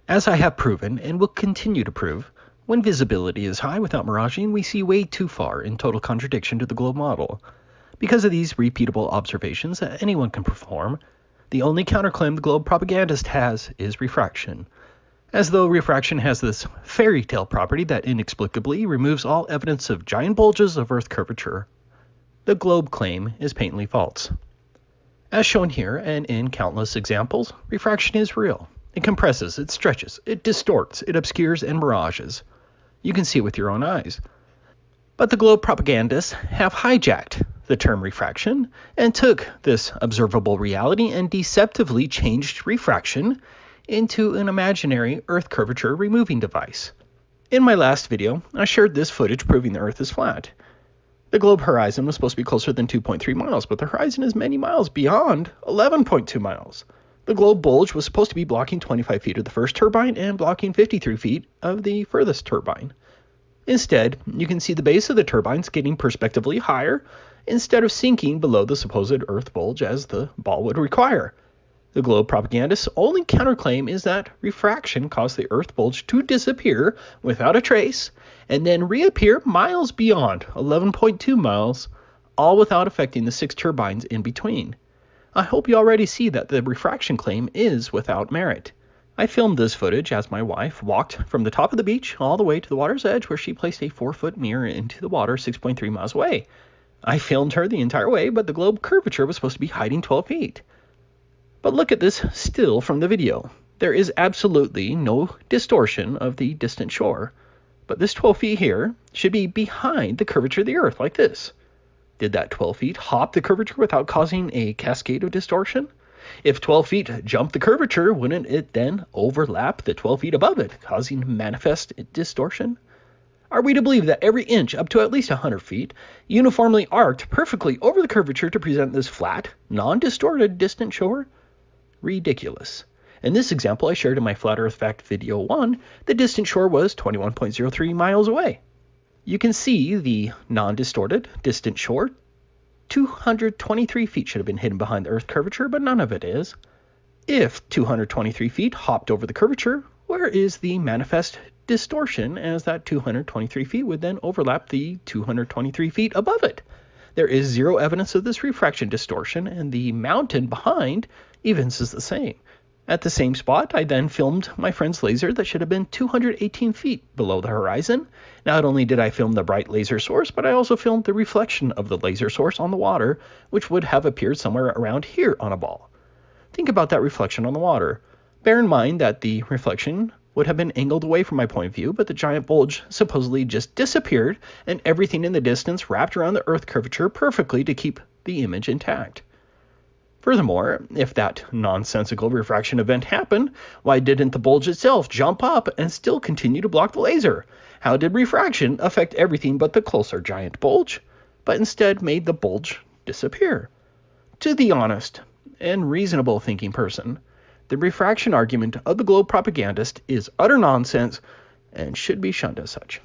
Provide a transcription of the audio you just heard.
As I have proven and will continue to prove, when visibility is high without miraging, we see way too far in total contradiction to the globe model. Because of these repeatable observations that anyone can perform, the only counterclaim the globe propagandist has is refraction. As though refraction has this fairy tale property that inexplicably removes all evidence of giant bulges of Earth curvature. The globe claim is patently false. As shown here and in countless examples, refraction is real. It compresses, it stretches, it distorts, it obscures and mirages. You can see it with your own eyes. But the globe propagandists have hijacked the term refraction and took this observable reality and deceptively changed refraction into an imaginary Earth curvature removing device. In my last video, I shared this footage proving the Earth is flat. The globe horizon was supposed to be closer than 2.3 miles, but the horizon is many miles beyond 11.2 miles. The globe bulge was supposed to be blocking 25 feet of the first turbine and blocking 53 feet of the furthest turbine. Instead, you can see the base of the turbines getting perspectively higher instead of sinking below the supposed Earth bulge as the ball would require. The globe propagandist's only counterclaim is that refraction caused the Earth bulge to disappear without a trace and then reappear miles beyond 11.2 miles, all without affecting the 6 turbines in between. I hope you already see that the refraction claim is without merit. I filmed this footage as my wife walked from the top of the beach all the way to the water's edge where she placed a 4-foot mirror into the water 6.3 miles away. I filmed her the entire way, but the globe curvature was supposed to be hiding 12 feet. But look at this still from the video. There is absolutely no distortion of the distant shore. But this 12 feet here should be behind the curvature of the Earth, like this. Did that 12 feet hop the curvature without causing a cascade of distortion? If 12 feet jumped the curvature, wouldn't it then overlap the 12 feet above it, causing manifest distortion? Are we to believe that every inch up to at least 100 feet uniformly arced perfectly over the curvature to present this flat, non-distorted distant shore? Ridiculous. In this example I shared in my Flat Earth Fact Video 1, the distant shore was 21.03 miles away. You can see the non-distorted distant shore. 223 feet should have been hidden behind the Earth curvature, but none of it is. If 223 feet hopped over the curvature, where is the manifest distortion, as that 223 feet would then overlap the 223 feet above it? There is zero evidence of this refraction distortion, and the mountain behind evinces the same. At the same spot, I then filmed my friend's laser that should have been 218 feet below the horizon. Not only did I film the bright laser source, but I also filmed the reflection of the laser source on the water, which would have appeared somewhere around here on a ball. Think about that reflection on the water. Bear in mind that the reflection would have been angled away from my point of view, but the giant bulge supposedly just disappeared, and everything in the distance wrapped around the Earth curvature perfectly to keep the image intact. Furthermore, if that nonsensical refraction event happened, why didn't the bulge itself jump up and still continue to block the laser? How did refraction affect everything but the closer giant bulge, but instead made the bulge disappear? To the honest and reasonable thinking person, the refraction argument of the globe propagandist is utter nonsense and should be shunned as such.